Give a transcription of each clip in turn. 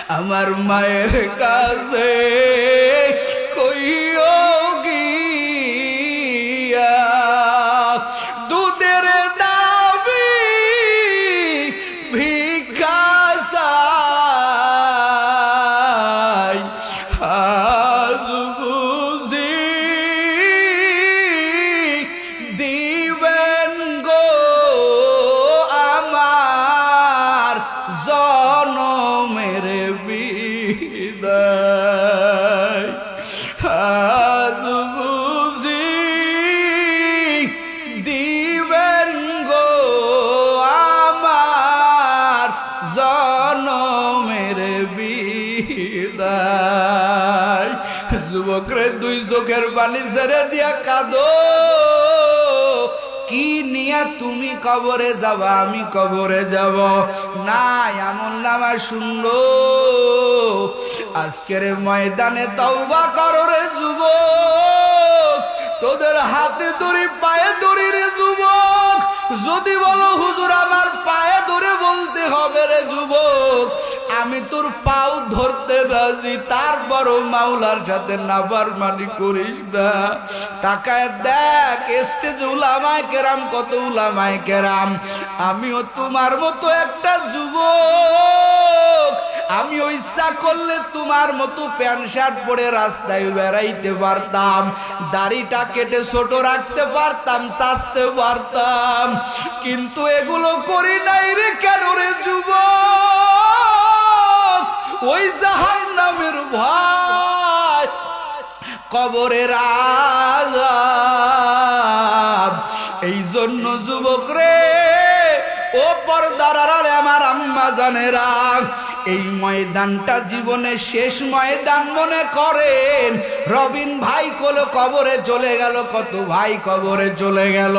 আমার মায়ের কাছে কইও গিয়া দুধের দাবি ভিক্ষা চাই আজ বুঝি দিবেন গো আমার জনমের বিদায় আজ বুঝি দিবেন গো আমার জনমের বিদায় যুবকরে দুই চোখের পানি ছেড়ে দিয়া কাঁদো কি নিয়া তুমি কবরে যাবা আমি কবরে যাব না এমন নামা শুনলো আজকের ময়দানে তওবা করো রে যুবক তোদের হাতে দড়ি পায়ে দড়ি রে যুবক যদি বলো হুজুর আমার পায়ে ধরে বলতে হবে রে যুবক আমি তোর পাও ধরতে রাজি তারপরও মাওলার সাথে নাফরমানি করিস না তাকায় দেখ স্টেজ উলামায়ে কেরাম কত উলামায়ে কেরাম আমিও তোমার মতো একটা যুবক আমিও ইচ্ছা করলে তোমার মতো প্যান্ট শার্ট পরে রাস্তায় বেড়াইতে পারতাম দাড়িটা কেটে ছোট রাখতে পারতাম সাজতে পারতাম কিন্তু এগুলো করি নাই রে কেন রে যুবক ওই জাহান্নামের ভয় কবরের আযাব এই জন্য যুবক রে ও পর্দার আড়ালে আমার আম্মা জানেরা এই ময়দানটা জীবনের শেষ ময়দান মনে করেন রবিন ভাই কোলো কবরে চলে গেল কত ভাই কবরে চলে গেল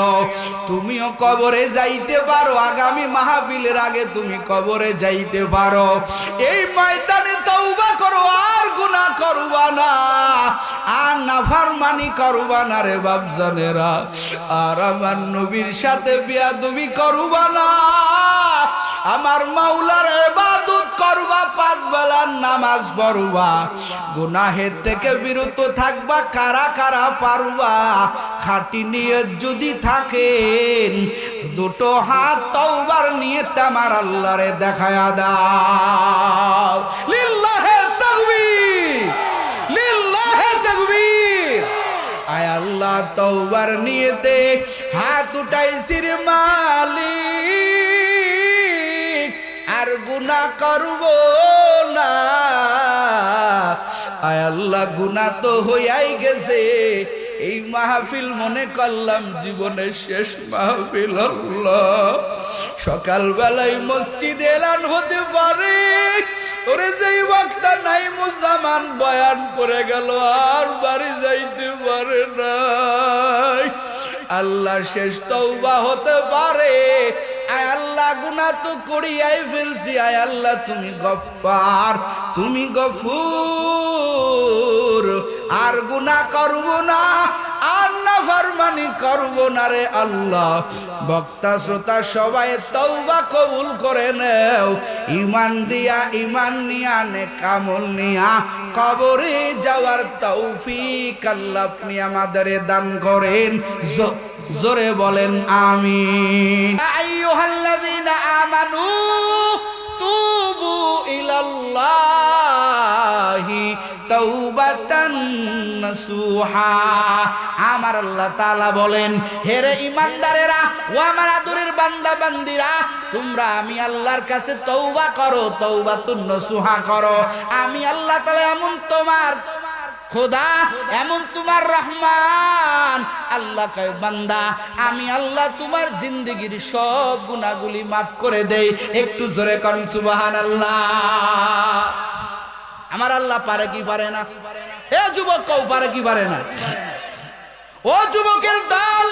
তুমিও কবরে যাইতে পারো আগামী মাহফিলের আগে তুমি কবরে যাইতে পারো এই ময়দানে তওবা করো আর গুনাহ করবা না আর নাফরমানি করবা না রে বাপজানেরা আর আমার নবীর সাথে বেয়াদবি করবা না আমার মাওলার ইবাদত করবা পাঁচ বেলার নামাজ পড়বা গুনাহের থেকে বিরত থাকবা কারা কারা পারবা খাঁটি নিয়ত যদি থাকেন দুটো হাত তওবার নিয়ত আমার আল্লাহরে দেখায়া দাও লিল্লাহি তাকবীর লিল্লাহি তাকবীর আয় আল্লাহ তওবার নিয়তে হাত উঠাইছি রে মালিক আর গুনাহ করব না আয় আল্লাহ গুনাহ তো হইয়াই গেছে এই মাহফিল মনে করলাম জীবনের শেষ মাহফিল আল্লাহ সকাল বেলায় মসজিদে এলান হতে পারে ওরে যেই বক্তা নাইমুজ্জামান বয়ান করে গেল আর বাড়ি যাইতে পারে না আল্লাহ শেষ তওবা হতে পারে আয় আল্লাহ গুনাহ তো করিয়াই ফেলছি আয় আল্লাহ তুমি গফফার তুমি গফুর আর গুনাহ করব না আর নাফরমানি করব না রে আল্লাহ বক্তা শ্রোতা সবাই তওবা কবুল করে নাও ঈমান দিয়া ঈমান নিয়া নেক আমল নিয়া কবরে যাওয়ার তৌফিক আল্লাহ আপনি আমাদের দান করেন জোরে বলেন আমিন আইয়ুহাল্লাযীনা আমানু তুবু ইলাল্লাহি তাওবাতান নাসুহা আমার আল্লাহ তাআলা বলেন হে রে ঈমানদারেরা ও আমার আদরের বান্দা বান্দীরা তোমরা আমি আল্লাহর কাছে তওবা করো তাওবাতুন নাসুহা করো আমি আল্লাহ তাআলা এমন তোমার খোদা এমন তোমার রহমান আল্লাহ কয় বান্দা আমি আল্লাহ তোমার জিন্দেগীর সব গুনাহগুলি maaf করে দেই একটু জোরে কোন সুবহানাল্লাহ আমার আল্লাহ পারে কি পারে না এ যুবক কও পারে কি পারে না ও যুবকের দল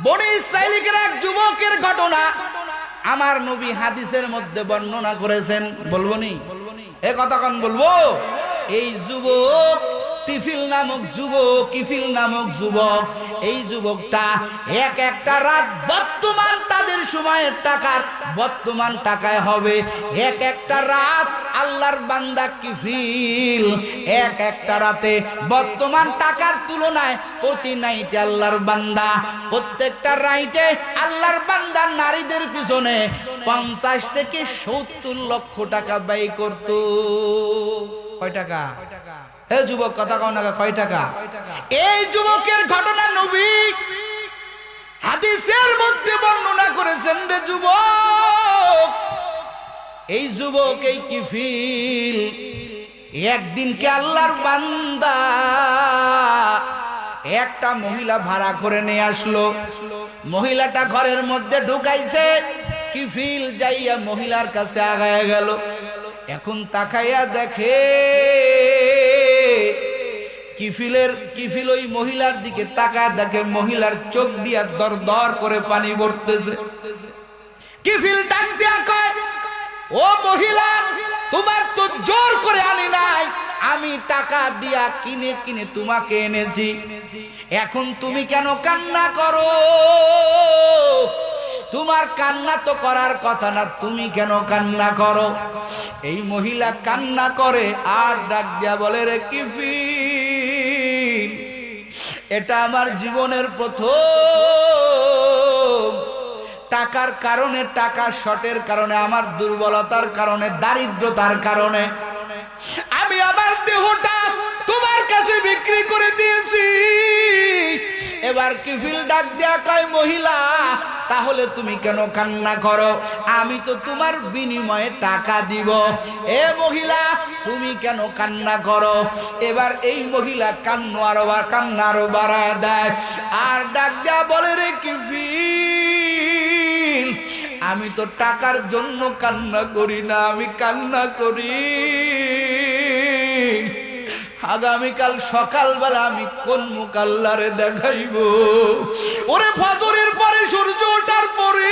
বনি ইসরাইলের এক যুবকের ঘটনা আমার নবী হাদিসের মধ্যে বর্ণনা করেছেন বলবো নি এ কথা কোন বলবো এই যুবক তিফিল নামক যুবক কিফিল নামক যুবক এই যুবকটা এক একটা রাত বর্তমান তাদের সময়ের টাকার বর্তমান টাকায় হবে এক একটা রাত আল্লাহর বান্দা কিফিল এক একটা রাতে বর্তমান টাকার তুলনায় প্রতি নাইটে আল্লাহর বান্দা প্রত্যেকটা রাইটে আল্লাহর বান্দা নারীদের পিছনে 50 থেকে 70 লক্ষ টাকা ব্যয় করত। কয় টাকা? হে যুবক কথা কও না, কয় টাকা? এই যুবকের ঘটনা নবী হাদিসের মধ্যে বর্ণনা করেছেন রে যুবক। এই যুবক এই কিফিল একদিনকে আল্লাহর বান্দা একটা মহিলা ভাড়া করে নিয়ে আসলো। মহিলাটা ঘরের মধ্যে ঢুকাইছে, কিফিল যাইয়া মহিলার কাছে আগায়া গেল। এখন তাকাইয়া দেখে কিফিল ওই মহিলার দিকে তাকায় দেখে মহিলার চোখ দিয়া দর দর করে পানি পড়তেছে। কিফিল ডাক দিয়া কয়, ও মহিলা, তোমার তো জোর করে আনি নাই, আমি টাকা দিয়া কিনে কিনে তোমাকে এনেছি, এখন তুমি কেন কান্না করো? তোমার কান্না তো করার কথা না, তুমি কেন কান্না করো? এই মহিলা কান্না করে আর ডাক দিয়া বলে, রে কিফিল, এটা আমার জীবনের প্রথম। টাকার কারণে, টাকার শর্টের কারণে, আমার দুর্বলতার কারণে, দারিদ্রতার কারণে আমি আমার দেহটা তোমার কাছে বিক্রি করে দিয়েছি। এবার কিফিল ডাক দেয়া কয়, মহিলা, তাহলে তুমি কেন কান্না করো? আমি তো তোমার বিনিময়ে টাকা দিব। এ মহিলা, তুমি কেন কান্না করো? এবার এই মহিলা কান্না আরো বাড়ায় দেয় আর ডাক দেয়া বলে, রে কিফিল, আমি তো টাকার জন্য কান্না করি না, আমি কান্না করি আগামীকাল সকালবেলা আমি কোন মুখ আল্লাহরে দেখাইব। ওরে ফজরের পরে, সূর্য ওঠার পরে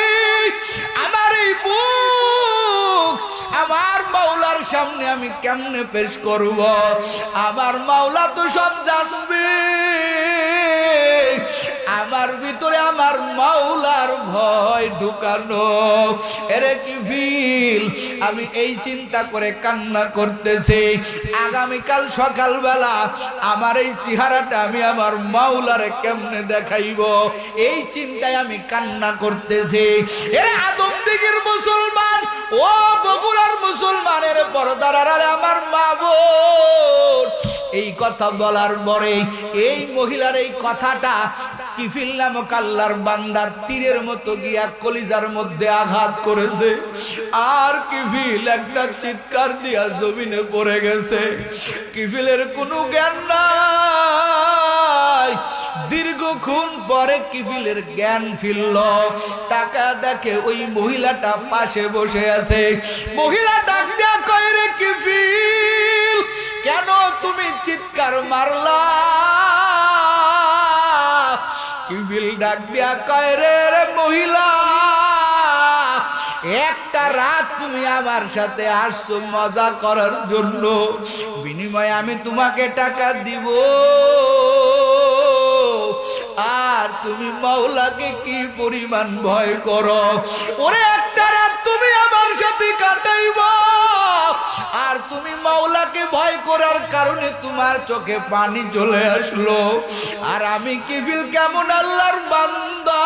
আমার এই বুক আমার মাওলার সামনে আমি কেমনে পেশ করব? আমার মাওলা তো সব জানবে। আমার ভিতরে আমার মাওলার ভয় ঢুকানো। এরে কিফিল, আমি এই চিন্তা করে কান্না করতেছি, আগামীকাল সকালবেলা আমার এই চেহারাটা আমি আমার মাওলারে কেমনে দেখাইব, এই চিন্তায় আমি কান্না করতেছি। এরে আদমদিগির মুসলমান, ও বগুড়ার মুসলমানের পর্দার আড়ালে আমার মা বোন, এই কথা বলার পরে এই মহিলার এই কথাটা কিফিল নামক আল্লাহর বান্দার তীরের মতো গিয়া কলিজার মধ্যে আঘাত করেছে। আর কিফিল একটা চিৎকার দিয়া জমিনে পড়ে গেছে। কিফিলের কোনো জ্ঞান নাই। দীর্ঘক্ষণ পরে কিফিলের জ্ঞান ফিরল। টাকা দেখে ওই মহিলাটা পাশে বসে আছে। মহিলা ডাক দিয়া কয়, রে কিফিল, কেন তুমি চিৎকার মারলা? কিফিল ডাক দিয়া কয়, রে মহিলা, একটা রাত তুমি আমার সাথে আসছো মজা করার জন্য, বিনিময়ে আমি তোমাকে টাকা দিব। আর তুমি মাওলাকে কি পরিমাণ ভয় করো? ওরে একটা রাত তুমি আমার সাথে কাটাইবা, আর তুমি মাওলাকে ভয় করার কারণে তোমার চোখে পানি চলে আসলো। আর আমি কিফিল কেমন আল্লাহর বান্দা,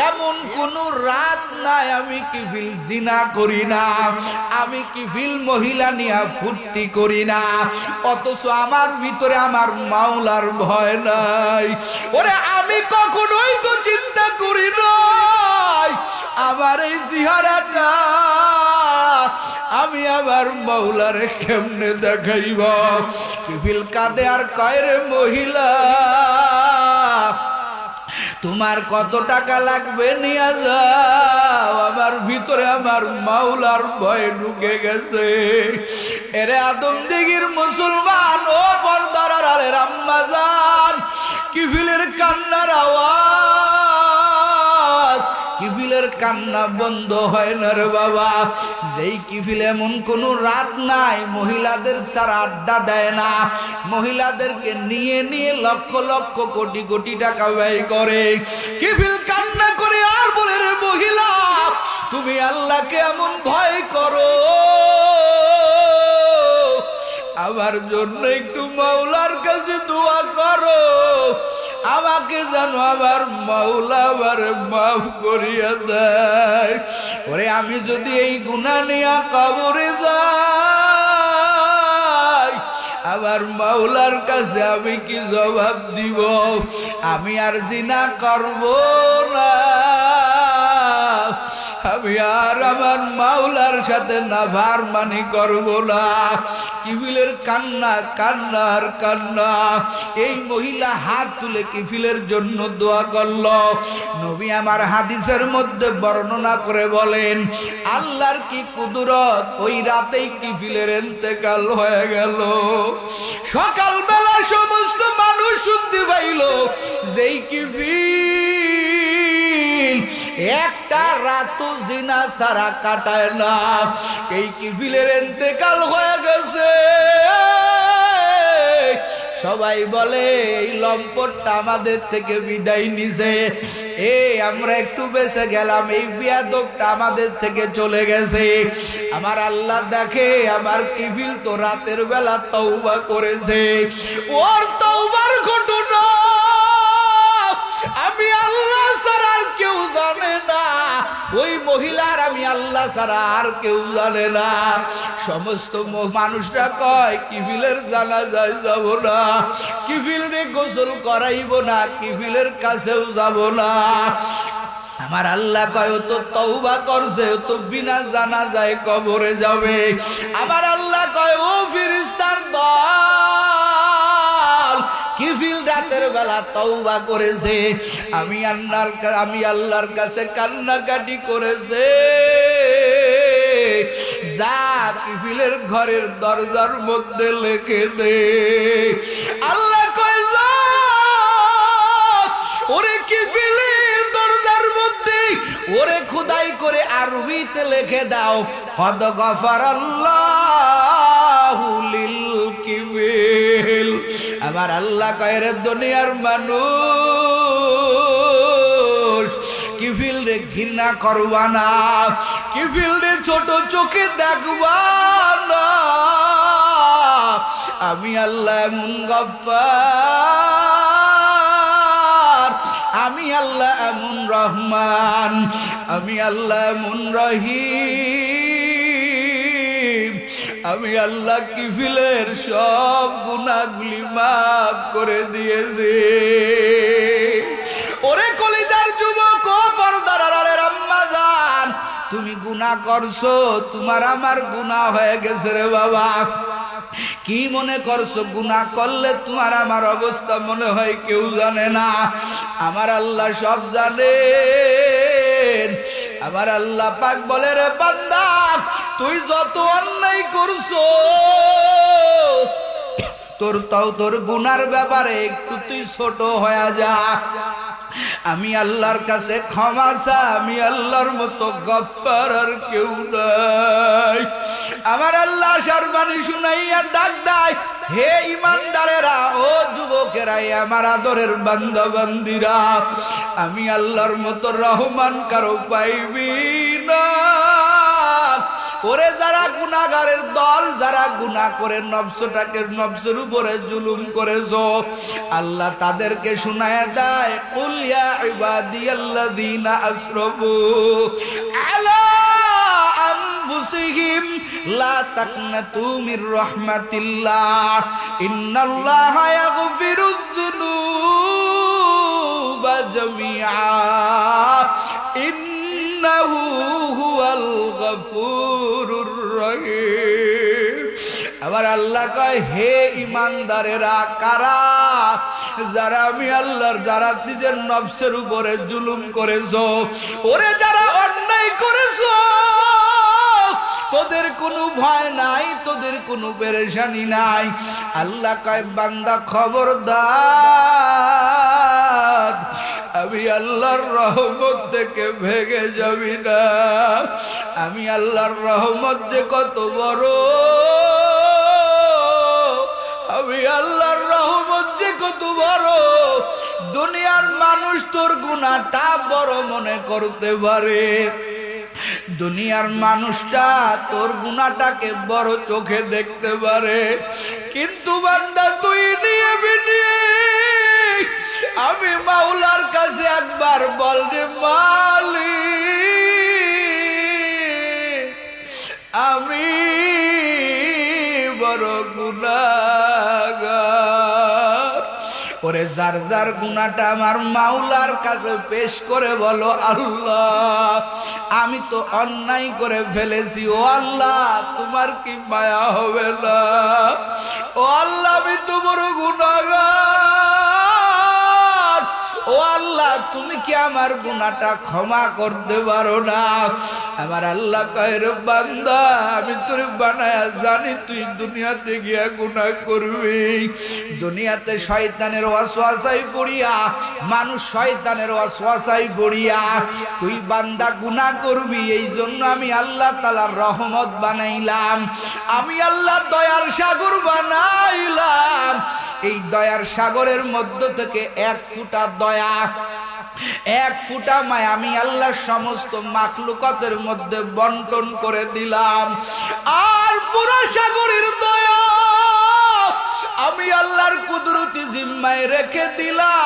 এমন কোন রাত নাই আমি কিফিল জিনা করি না, আমি কিফিল মহিলা নিয়ে ফুর্তি করি না, অথচ আমার ভিতরে আমার মাওলার ভয় নাই। ওরে আমি কখনোই তো চিন্তা করি নাই আমার এই চেহারাটা আমি আমার মাওলারে কেমনে দেখাইব। কিফিল কাঁদে আর কয়, রে মহিলা, তোমার কত টাকা লাগবে নিয়ে যাও, আমার ভিতরে আমার মাওলার ভয় ঢুকে গেছে। এরে আদমদিগির মুসলমান, ও পর্দার আড়ালের আম্মা জান, কিফিলের কান্নার আওয়াজ, কিফিলের কান্না বন্ধ হয় না রে বাবা। যেই কিফিল এমন কোন রাত নাই মহিলাদের ছাড়া আড্ডা দেয় না, মহিলাদেরকে নিয়ে নিয়ে লক্ষ লক্ষ কোটি কোটি টাকা ব্যয় করে। কিফিল কান্না করে আর বলে, রে মহিলা, তুমি আল্লাহকে এমন ভয় করো আমার জন্য একটু মাওলার কাছে দোয়া করো, আমাকে যেন আমার মাওলা আমার মাফ করিয়া দেয়। ওরে আমি যদি এই গুনাহ নিয়ে কবরে যাই, আমার মাওলার কাছে আমি কি জবাব দিব? আমি আর জিনা করব না, আমি আর আমার মাওলার সাথে নাফরমানি করব না। কিফিলের কান্না, কান্না আর কান্না। এই মহিলা হাত তুলে কিফিলের জন্য দোয়া করল। নবী আমার হাদিসের মধ্যে বর্ণনা করে বলেন, আল্লাহর কি কুদরত, ওই রাতেই কিফিলের ইন্তেকাল হয়ে গেল। সকালবেলা সমস্ত মানুষ শুনতে পাইল যেই কিফিল একটা রাতও জিনা ছাড়া কাটায় না, এই কিফিলের ইন্তেকাল হয়ে গেছে। সবাই বলে এই লম্পটটা আমাদের থেকে বিদায় নিছে, আমরা একটু বেঁচে গেলাম, এই বিয়াদবটা আমাদের থেকে চলে গেছে। আমার আল্লাহ দেখে আমার কিফিল তো রাতের বেলা তওবা করেছে, ওর তওবার ঘটনা আমি আল্লাহ ছাড়া আর কেউ জানে না। ওই মহিলার আমি আল্লাহ ছাড়া আর কেউ জানে না। সমস্ত মানুষরা কয় কিফিলের জানাজায় যাব না, কিফিলরে গোসল করাইব না, কিফিলের কাছেও যাব না। আমার আল্লাহ কয় ও তো তওবা করছে, ও তো বিনা জানাজায় কবরে যাবে। আমার আল্লাহ কয় ও ফেরেশতার দল, কিফিল রাতের বেলা তওবা করেছে, আমি আল্লাহর কাছে কান্নাকাটি করেছে। যা কিফিলের ঘরের দরজার মধ্যে লিখে দে। আল্লাহ কয় যা ওরে কিফিলের দরজার মধ্যে ওরে খোদাই করে আরবিতে লিখে দাও, কদ গফারাল্লাহু লিল কিফিল। আমার আল্লাহ কয় রে দুনিয়ার মানুষ, কিফিল রে ঘৃণা করবা না, কিফিল রে ছোট চোখে দেখবা না। আমি আল্লাহ এমন গফফার, আমি আল্লাহ এমন রহমান, আমি আল্লাহ এমন রহিম, আমি আল্লাহ কিফিলের সব গুনাহগুলি মাফ করে দিয়েছি। ওরে কলিজার যুবক, ও পর্দার আড়ালের আম্মা জান, তুমি গুনাহ করছো, তোমার আমার গুনাহ হয়ে গেছে রে বাবা। কি মনে করছো গুনাহ করলে তোমার আমার অবস্থা মনে হয় কেউ জানে না? আমার আল্লাহ সব জানেন। আমার আল্লাহ পাক বলে রে বান্দা, তুই যত অন্যায় করছো তোর গুনার ব্যাপারে একটু তুই ছোট হয়ে যা। আমি আল্লাহর কাছে ক্ষমা চা, আমি আল্লাহর মতো গফফার আর কেউ নাই। আমার আল্লাহ শরবানি শুনাইয়া ডাক দেয়, হে ইমানদারেরা, ও যুবকেরা, আমার আদরের বান্দা বান্দিরা, আমি আল্লাহর মতো রহমান কারো পাইবি না। ওরে যারা গুনাহগারের দল, যারা গুনাহ করে নফসের উপরে জুলুম করেছো, আল্লাহ তাদেরকে শুনায়া দেয়, কুল ইয়া ইবাদিয়াল্লাযীনা আসরাফু আলা আনফুসিহিম লা তাকনাতু মির রাহমাতিল্লাহ ইন্নাল্লাহা ইয়াগফিরুয যুনুবা জামিআ ইন্নাহু হুয়াল গফুরুর রহিম। আবার আল্লাহ কয়, হে ইমানদারেরা, কারা? যারা আমি আল্লাহর, যারা নিজের নফসের উপরে জুলুম করেছো, ওরে যারা অন্যায় করেছো, তোদের কোনো ভয় নাই, তোদের কোনো পেরেশানি নাই। আল্লাহ কয়, বান্দা খবরদার, আমি আল্লাহর রহমত থেকে ভেগে যাবি না। আমি আল্লাহর রহমত যে কত বড়, আমি আল্লাহর রহমত যে কত বড়, দুনিয়ার মানুষ তোর গুনাহটা বড় মনে করতে পারে, দুনিয়ার মানুষটা তোর গুনাহটাকে বড় চোখে দেখতে পারে, কিন্তু বান্দা তুই নিয়ে বিনিয়ে আমি মাওলার কাছে একবার বল রে মালিক আমি বড় গুনাহগার। ওরে যার যার গুনাহটা আমার মাওলার কাছে পেশ করে বলো, আল্লাহ আমি তো অন্যায় করে ফেলেছি, ও আল্লাহ তোমার কি মায়া হবে না? ও আল্লাহ আমি তো বড় গুনাহগার, ও আল্লাহ তুমি কি আমার গুনাহটা ক্ষমা করতে পারো না? আমার আল্লাহ কয় রে বান্দা আমি তোর বানায়া জানি তুই দুনিয়াতে গিয়া গুনাহ করবি। দুনিয়াতে শয়তানের ওয়াসওয়াসায় পড়িয়া, মানুষ শয়তানের ওয়াসওয়াসায় পড়িয়া তুই বান্দা গুনাহ করবি। এই জন্য আমি আল্লাহ তাআলার রহমত বানাইলাম, আমি আল্লাহ দয়ার সাগর বানাইলাম। এই দয়ার সাগরের মধ্য থেকে এক ফোঁটা দয়া, এক ফোঁটা মায়া আমি আল্লাহ সমস্ত মাখলুকাতের মধ্যে বন্টন করে দিলাম। আর পুরো সাগরের দয়া আমি আল্লাহর কুদরতি জিম্মায় রেখে দিলাম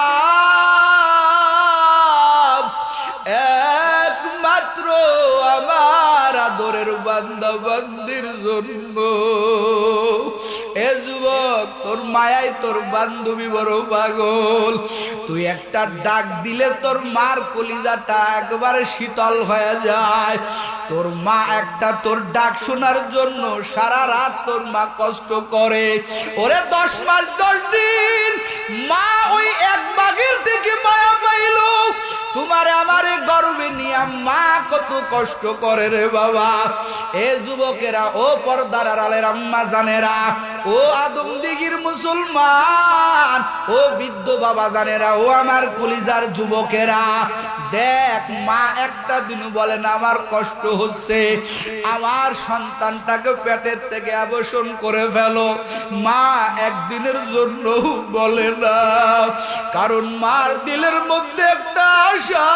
একমাত্র আমার আদরের বান্দা বান্দির জন্য। এ যুবক তোর মায়ায় তোর বান্ধবী বড় পাগল, তুই একটা ডাক দিলে তোর মার কলিজাটা একবারে শীতল হয়ে যায়। তোর মা একটা তোর ডাক শোনার জন্য সারা রাত তোর মা কষ্ট করে। ওরে 10 মাস 10 দিন মা ওই এক বাগের থেকে মায়া পাইল, তোমার আমারে গর্বে নিয়ে মা কত কষ্ট করে রে বাবা। এ যুবকেরা, ও পর্দার আড়ালের আম্মা জানেরা, ও আদম দিঘির মুসলমান, ও বৃদ্ধ বাবা জানেরা, ও আমার কলিজার যুবকেরা, দেখ মা একটা দিন বলে না আমার কষ্ট হচ্ছে, আমার সন্তানটাকে পেটের থেকে আবর্ষণ করে ফেলো। মা একদিনের জন্য বলে না, কারণ মার দিলের মধ্যে একটা আশা,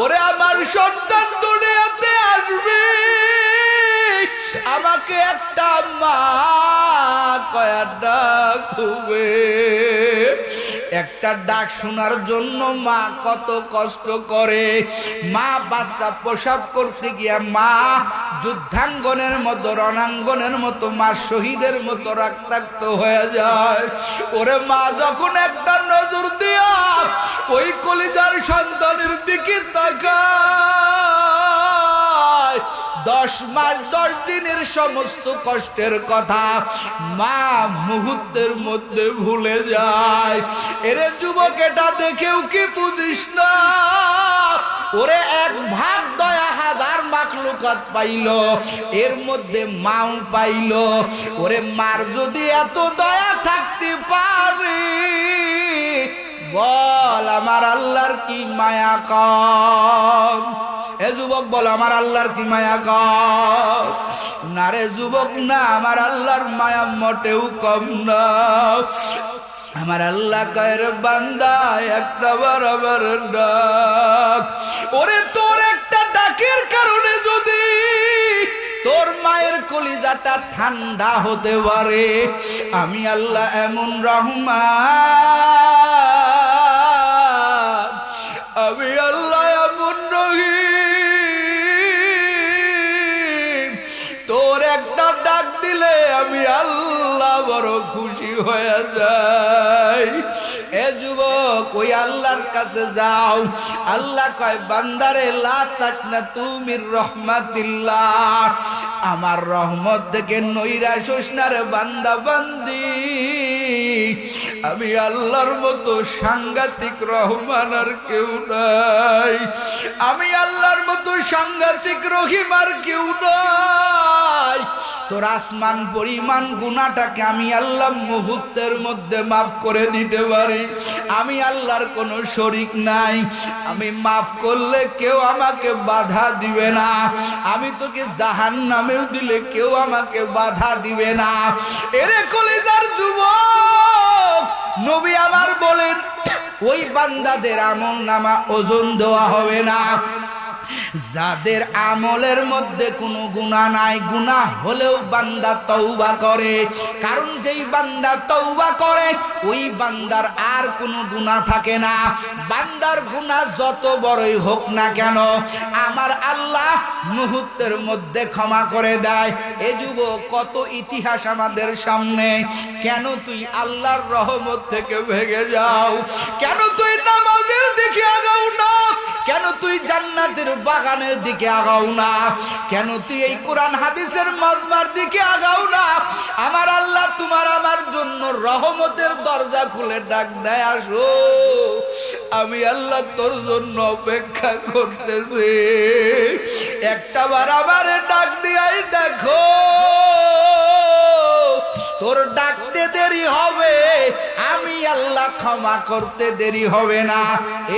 ওরে আমার সন্তান দুনিয়াতে আসবে, আমাকে একটা মা কয়া ডাকবে। একটা ডাক শোনার জন্য মা কত কষ্ট করে। মা বাচ্চা প্রসব করতে গিয়া মা যুদ্ধাঙ্গনের মতো, রণাঙ্গনের মতো, মা শহীদের মতো রক্তাক্ত হয়ে যায়। ওরে মা যখন একটা নজর দিয়া ওই কলিজার সন্তানের দিকে তাকায়, 10 মাস 10 দিনের সমস্ত কষ্টের কথা মা মুহূর্তের মধ্যে ভুলে যায়। এরে যুবক, এটা দেখেও কি বুঝিস না? ওরে এক ভাগ দয়া হাজার মাখলুকাত পাইল, এর মধ্যে মাও পাইল। ওরে মার যদি এত দয়া থাকতে পারে, বল আমার আল্লাহর কি মায়া কম? এ যুবক বল আমার আল্লাহর কি মায়া কম? না রে যুবক না, আমার আল্লাহর মায়া মোটেও কম না। আমার আল্লাহ কয় রে বান্দা একটা বার আমার ডাক। ওরে তোর একটা ডাকের কারণে যদি তোর মায়ের কলিজাটা ঠান্ডা হতে পারে, আমি আল্লাহ এমন রহমান, আমি আল্লাহ এমন রহিম, তোর একটা ডাক দিলে আমি আল্লাহ বড় খুশি হয়ে যাই। এ যুবক, ওই আল্লাহর কাছে যাও। আল্লাহ কয় বান্দারে লা তাকনাতু মির রহমাতিল্লাহ, আমার রহমত থেকে নৈরাশ হোস না রে বান্দা বান্দি। আমি আল্লাহর মতো সাংঘাতিক রহমান আর কেউ নাই, আমি আল্লাহর মতো সাংঘাতিক রহিম আর কেউ নাই। তোর আসমান পরিমাণ গুনাহটাকে আমি আল্লাহ মুহূর্তের মধ্যে মাফ করে দিতে পারি। আমি আল্লাহর কোনো শরীক নাই, আমি মাফ করলে কেউ আমাকে বাধা দিবে না, আমি তোকে জাহান্নামেও দিলে কেউ আমাকে বাধা দিবে না। এরে কলিজার যুবক, নবী আমার বলেন ওই বান্দাদের আমলনামা ওজন দেওয়া হবে না। যাদের আমলের মধ্যে কোনো গুনাহ নাই, গুনাহ হলেও বান্দা তওবা করে। কারণ যেই বান্দা তওবা করে ওই বান্দার আর কোনো গুনাহ থাকে না। বান্দার গুনাহ যত বড়ই হোক না কেন আমার আল্লাহ মুহূর্তের মধ্যে ক্ষমা করে দেয়। এ যুবক, কত ইতিহাস আমাদের সামনে। কেন তুই আল্লাহর রহমত থেকে ভেগে যাও? কেন তুই নামাজের দিকে আগাও না? কেন তুই জান্নাতের বাগানের দিকে আগাও না? কেন তুই এই কোরআন হাদিসের মজমার দিকে আগাও না? আমার আল্লাহ তোমার আমার জন্য রহমতের দরজা খুলে ডাক দেয়, আসো, আমি আল্লাহ তোর জন্য অপেক্ষা করতেছি। একটা বার আমারে ডাক দিয়াই দেখো, তোর ডাকতে দেরি হবে, আমি আল্লাহ ক্ষমা করতে দেরি হবে না।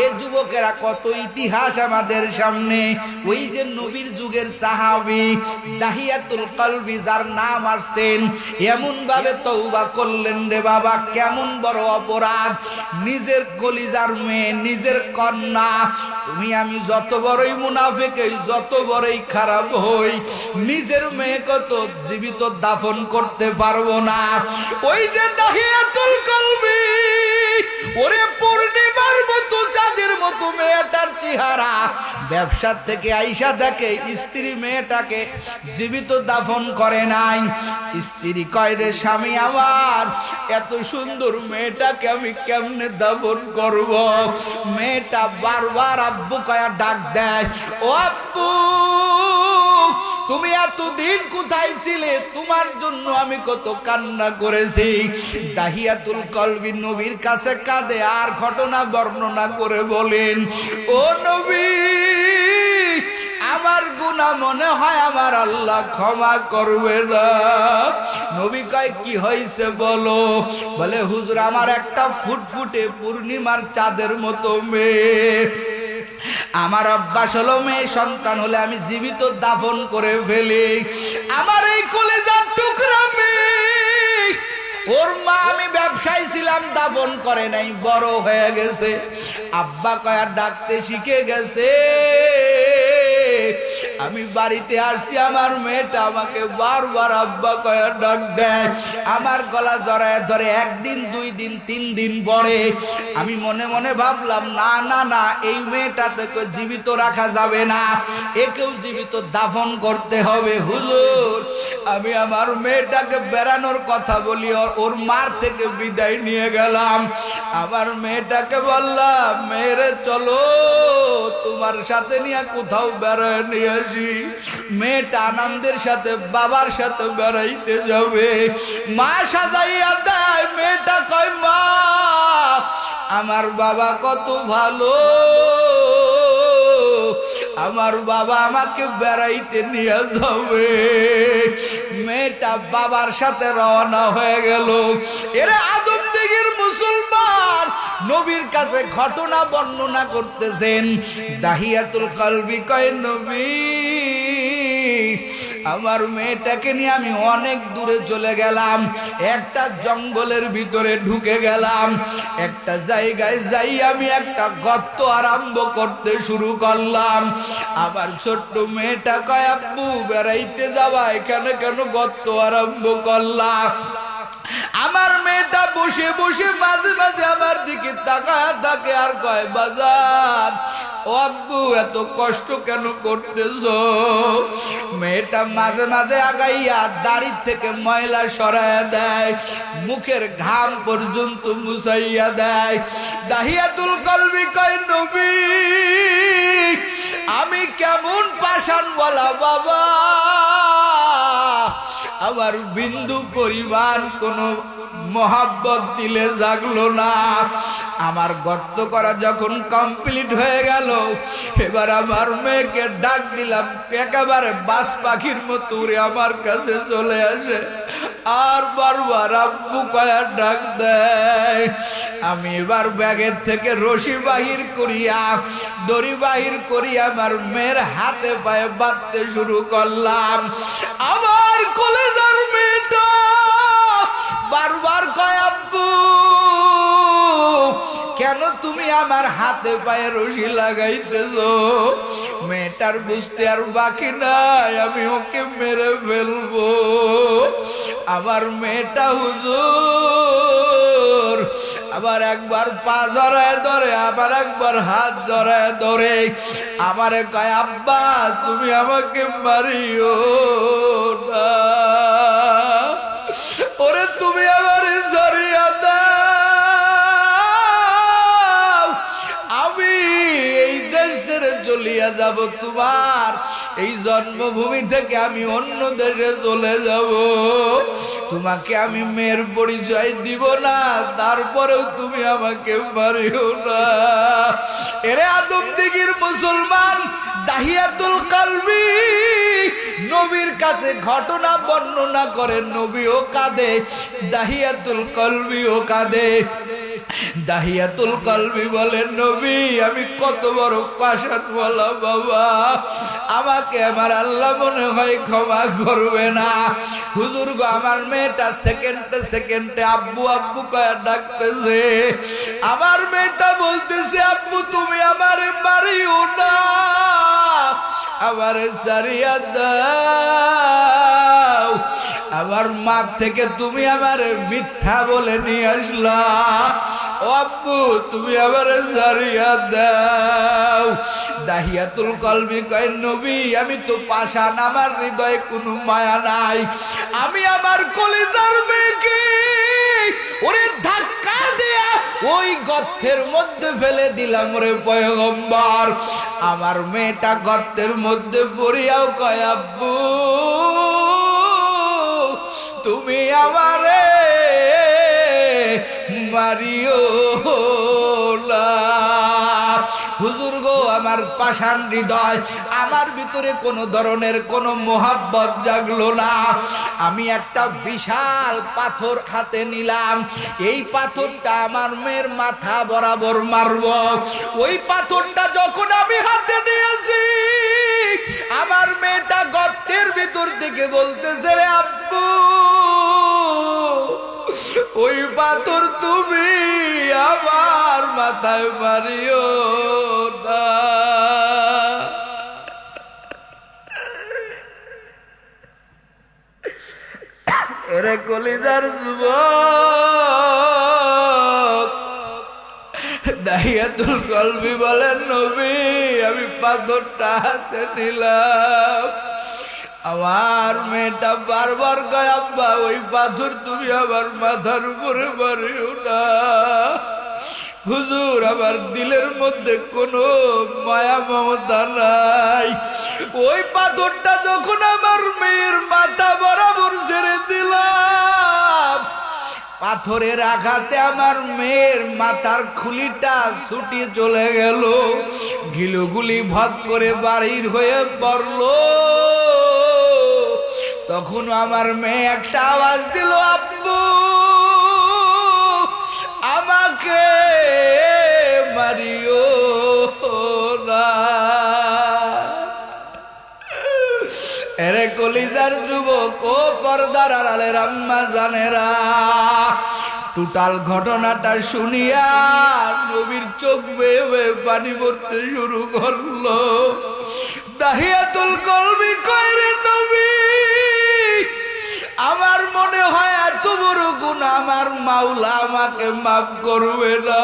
এ যুবকেরা, কত ইতিহাস আমাদের সামনে। ওই যে নবীর যুগের সাহাবী দাহিয়াতুল কলবি, যার নাম আসছেন, এমন ভাবে তওবা করলেন রে বাবা, কেমন বড় অপরাধ। নিজের কলিজার মেয়ে, নিজের কন্যা, তুমি আমি যত বড়ই মুনাফিক হই, যত বড়ই খারাপ হই, নিজের মেয়েকে তো জীবিত দাফন করতে পারবো না। ওই যে দাহিয়াতুল কলবি, ওরে পূর্ণিমার মতো চাঁদের মতো মেয়েটার চেহারা, ব্যবসার থেকে আইসা দেখে স্ত্রী মেয়েটাকে জীবিত দাফন করে নাই। স্ত্রী কয়, রে স্বামী আমার, এত সুন্দর মেয়েটাকে আমি কেমনে দাফন করব? মেয়েটা বারবার আব্বু কয়া ডাক দেয়, ও আব্বু, তুমি এতদিন কোথায় ছিলে? তোমার জন্য আমি কত কান্না করেছি। দাহিয়াতুল কলবি নবীর কাছে কাঁদে আর ঘটনা বর্ণনা করে বলেন, ও নবী, আমার গুনাহ মনে হয় আমার আল্লাহ ক্ষমা করবে না। নবী কয়, কি হয়েছে বলো? বলে, হুজুর, আমার একটা ফুটফুটে পূর্ণিমার চাঁদের মতো মেয়ে, আমার অভ্যাস হলো মেয়ে সন্তান হলে আমি জীবিত দাফন করে ফেলি। আমার এই কলেজার টুকরা মেয়ে, ওর মা আমি ব্যবসায়ী ছিলাম, দাফন করে নাই, বড় হয়ে গেছে, আব্বা কয়া ডাকতে শিখে গেছে। আমি বাড়িতে আসছি, আমার মেয়েটা আমাকে বারবার আব্বা কয়া ডাক দেয়, আমার গলা জড়ায় ধরে। একদিন, 2 দিন, 3 দিন পরে আমি মনে মনে ভাবলাম, না না না, এই মেয়েটাকে জীবিত রাখা যাবে না, একেও জীবিত দাফন করতে হবে। হুজুর, আমি আমার মেয়েটাকে বেড়ানোর কথা বলি, ওর মার থেকে বিদায় নিয়ে গেলাম। আমার মেয়েটাকে বললাম, মেয়েরে চলো, তোমার সাথে নিয়ে কোথাও বেড়ায় নিয়ে আসি। মেয়েটা আনন্দের সাথে বাবার সাথে বেড়াইতে যাবে। মা সাজাইয়া দেয়, মেয়েটা কয়, মা, আমার বাবা কত ভালো, আমার বাবা আমাকে বেড়াইতে নিয়ে যাবে। মেয়েটা বাবার সাথে রওনা হয়ে গেল। এরা আদমদিগির মুসলমান নবীর কাছে ঘটনা বর্ণনা করতেছেন। দাহিয়াতুল কলবি কয়, নবী, আমার মেয়েটাকে নিয়ে আমি অনেক দূরে চলে গেলাম, একটা জঙ্গলের ভিতরে ঢুকে গেলাম। একটা জায়গায় যাই আমি একটা গর্ত আরম্ভ করতে শুরু করলাম। আবার ছোট্ট মেয়েটা কয়, আব্বু, বেড়াইতে যাবা, এখানে কেন গর্ত আরম্ভ করলাম? আমার মেয়েটা বসে বসে মাঝে মাঝে আমার দিকে তাকায় থাকে আর কয়, বাজার, ও আব্বু, এত কষ্ট কেন করতেছো? মেয়েটা মাঝে মাঝে আগাইয়া দাড়ির থেকে ময়লা সরাইয়া দেয়, মুখের ঘাম পর্যন্ত মুছাইয়া দেয়। দাহিয়াতুল কলবি কয়, নবী, আমি কেমন পাষাণ বলা বাবা, আমার বিন্দু পরিমাণ কোনো মোহাব্বত দিলে জাগলো না। আমার গর্ত করা যখন কমপ্লিট হয়ে গেল, এবার আমার মেয়েকে ডাক দিলাম, একেবারে বাস পাখির মতো উড়ে আমার কাছে চলে আসে আর বারবার আব্বু কয়া ডাক দেয়। আমি এবার ব্যাগের থেকে রশি বাহির করিয়া, দড়ি বাহির করিয়া আমার মেয়ের হাতে পায়ে বাঁধতে শুরু করলাম। আমার কলেজার মেয়েটা বারবার কয়, আব্বু, কেন তুমি আমার হাতে পায়ে রশি লাগাইতেছো? মেয়েটার বুঝতে আর বাকি নাই, আমি ওকে মেরে ফেলবো। আমার মেয়েটা হুজুর আবার একবার পা জড়ায় ধরে, আবার একবার হাত জড়ায় ধরে আমারে কয়, আব্বা তুমি আমাকে মারিও না, ওরে তুমি আমারে জড়িয়ে দাও, আমি এই দেশ ছেড়ে চলিয়া যাব, তোমার এই জন্মভূমি থেকে আমি অন্য দেশে চলে যাব, তোমাকে আমি মেয়ের পরিচয় দিব না, তারপরেও তুমি আমাকে মারিও না। এরে আদমদিগির মুসলমান, দাহিয়াতুল কলবি নবীর কাছে ঘটনা বর্ণনা করে, নবীও কাঁদে, দাহিয়াতুল কলবিও কাঁদে। দাহিয়াতুল কলবি বলেন, নবী আমি কত বড় পাষাণওয়ালা বাবা, আমাকে আমার আল্লাহ মনে হয় ক্ষমা করবে না। হুজুর গো, আমার মেয়েটা সেকেন্ডে সেকেন্ডে আব্বু আব্বু কয়া ডাকতেছে, আমার মেয়েটা বলতেছে, আব্বু তুমি আমারে মারিও না, আমারে সারিয়া দাও, আমার মা থেকে তুমি আমারে মিথ্যা বলে নিয়ে আসলা, ও আব্বু তুমি আমারে সারিয়া দাও। দাহিয়াতুল কলবি কয়, নবী আমি তো পাষাণ, আমার হৃদয়ে কোনো মায়া নাই, আমি আমার কলিজার মেয়েকে ওরে ধাক্কা দেয়া ওই গর্তের মধ্যে ফেলে দিলাম রে পয়গম্বর। আমার মেয়েটা গর্তের মধ্যে পড়িয়াও কয়, আব্বু তুমি আমারে মারিও না। হুজুর গো, আমার পাষাণ হৃদয়, আমার ভিতরে কোনো ধরনের কোনো মোহাব্বত জাগলো না। আমি একটা বিশাল পাথর হাতে নিলাম, এই পাথরটা আমার মেয়ের মাথা বরাবর মারব। ওই পাথরটা যখন আমি হাতে নিয়েছি, আমার মেয়েটা গর্তের ভিতর থেকে বলতেছে, রে আব্বু ওই পাথর তুমি আমার মাথায় মারিও না। এরে কলিজার যুবক, দাহিয়াতুল কলবি বলেন, নবী আমি পাথরটা হাতে নিলাম, আমার মেয়েটা বারবার কয়, আব্বা ওই পাথর তুমি আমার মাথার উপরে মারিও না। হুজুর আমার দিলের মধ্যে কোনো মায়া মমতা নাই, ওই পাথরটা যখন আমার মেয়ের মাথা বরাবর ছেড়ে দিলাম, পাথরের আঘাতে আমার মেয়ের মাথার খুলিটা ছুটি চলে গেল, গিলুগুলি ভদ করে বাহির হয়ে পড়ল। তখন আমার মেয়ে একটা আওয়াজ দিল, আব্বু আমাকে মারিও না। এরে কলিজার যুবক ও পর্দার আড়ালের আম্মা জানেরা, টোটাল ঘটনাটা শুনিয়া নবীর চোখ বেয়ে বেয়ে পানি পড়তে শুরু করলো। দাহিয়াতুল কলবি কয়, রে নবী আমার মনে হয় এত বড় গুনাহ আমার মাওলা আমাকে মাফ করবে না।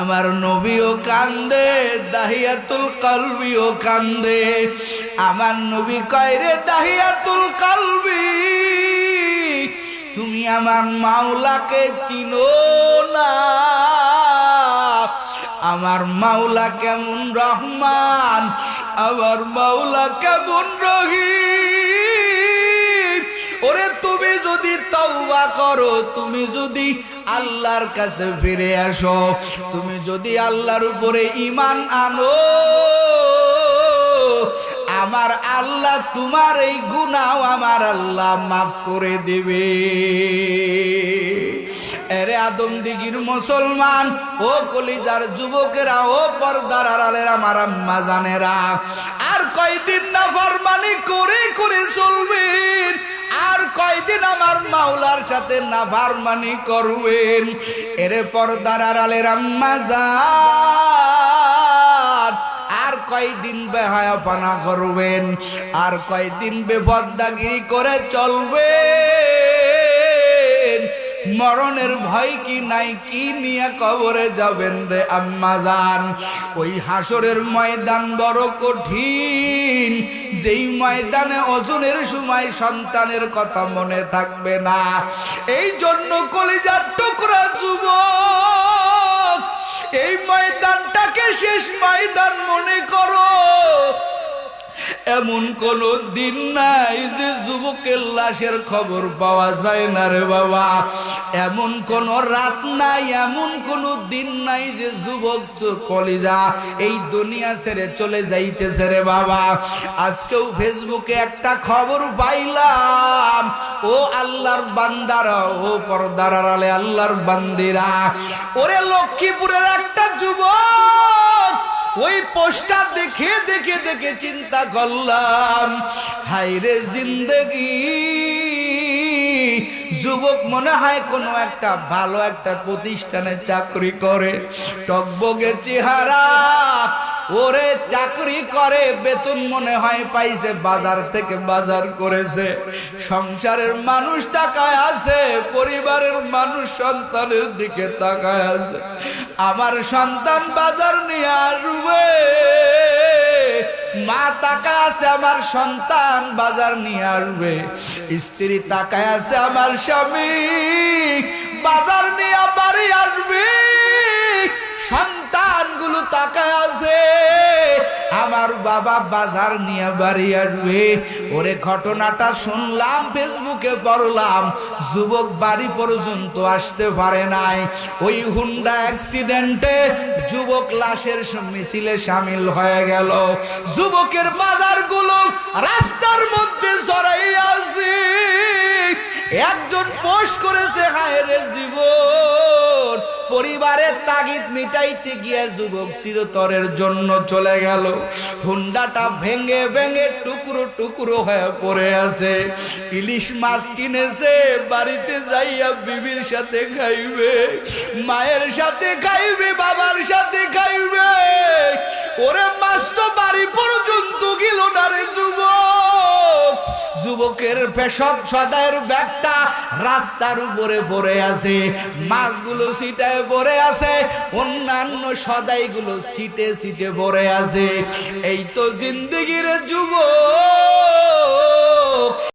আমার নবীও কান্দে, দাহিয়াতুল কলবিও কান্দে। আমার নবী কয়, রে দাহিয়াতুল কলবি তুমি আমার মাওলাকে চিনো না, আমার মাওলা কেমন রহমান, আমার মাওলা কেমন রহিম। ওরে তুমি যদি তওবা করো, তুমি যদি আল্লাহর কাছে ফিরে আসো, তুমি যদি আল্লাহর উপরে ঈমান আনো, আমার আল্লাহ তোমার এই গুনাহ আমার আল্লাহ মাফ করে দিবে। এরে আদমদিগির মুসলমান, ও কলিজার যুবকেরা, ও পর্দার আড়ালের আমার আম্মা জানেরা, আর কয়দিন নাফরমানি করে করে চলবেন, আর কয়দিন আমার মাওলার সাথে নাফরমানি করবেন। এরে পর্দার আড়ালের আম্মা জান, আর কয়দিন বেহায়াপনা করবেন, আর কয়দিন বেপরদাগিরি করে চলবেন? মরণের ভয় কি নাই? কি নিয়ে কবরে যাবেন রে আম্মাজান? ওই হাসরের ময়দান বড় কঠিন, যেই ময়দানে ওজনের সময় সন্তানের কথা মনে থাকবে না। এই জন্য কলিজার টুকরা যুবক, এই ময়দানটাকে শেষ ময়দান মনে করো। এমন কোন দিন নাই যে যুবকের লাশের খবর পাওয়া যায় না রে বাবা। এমন কোন রাত নাই, এমন কোন দিন নাই যে যুবক কলিজা এই দুনিয়া ছেড়ে চলে যাইতেছে রে বাবা। আজকেও ফেসবুকে একটা খবর পাইলাম, ও আল্লাহর বান্দারা, ও পর্দার আড়ালে আল্লাহর বান্দিরা, ওরে লক্ষ্মীপুরের একটা যুবক, ওই পোস্টার দেখে দেখে দেখে চিন্তা করলাম, হায়রে জিন্দেগি। যুবক মনে হয় কোনো একটা ভালো একটা প্রতিষ্ঠানে চাকরি করে, টকবগে চেহারা, ওরে চাকরি করে, বেতন মনে হয় পাইছে, বাজার থেকে বাজার করেছে, সংসারের মানুষ তাকায় আছে, পরিবারের মানুষ সন্তানের দিকে তাকায় আছে। আমার সন্তান বাজার নিয়ে আসবে, মা তাকায় আছে, আমার সন্তান বাজার নিয়ে আসবে, স্ত্রী তাকায় আছে, আমার স্বামী বাজার নিয়ে বাড়ি আসবে, সন্তানগুলো তাকায় আছে, আমার বাবা বাজার নিয়ে বাড়ি আসবে। ওরে ঘটনাটা শুনলাম, ফেসবুকে পড়লাম, যুবক বাড়ি পর্যন্ত আসতে পারে নাই। ওই হুন্ডা অ্যাক্সিডেন্টে যুবক লাশের মিছিলে সামিল হয়ে গেল। যুবকের বাজারগুলো রাস্তার মধ্যে জড়াই আছে। একজন পোস্ট করেছে, হায়রে জীবন, পরিবারের তাগিদ মিটাইতে গিয়ে যুবক চিরতরের জন্য চলে গেল। হুন্ডাটা ভেঙে ভেঙে টুকরো টুকরো হয়ে পড়ে আছে। ইলিশ মাছ কিনেছে, বাড়িতে যাইয়া বিবির সাথে খাইবে, মায়ের সাথে খাইবে, বাবার সাথে খাইবে। ওরে মাছ তো বাড়ি পর্যন্ত গেল না রে যুবক। যুবকের পেশক সদায়ের ব্যাগটা রাস্তার উপরে পড়ে আছে, মাছগুলো সিটায় পড়ে আছে, অন্যান্য সদাইগুলো সিটে সিটে পড়ে আছে। এই তো জিন্দেগির যুবক।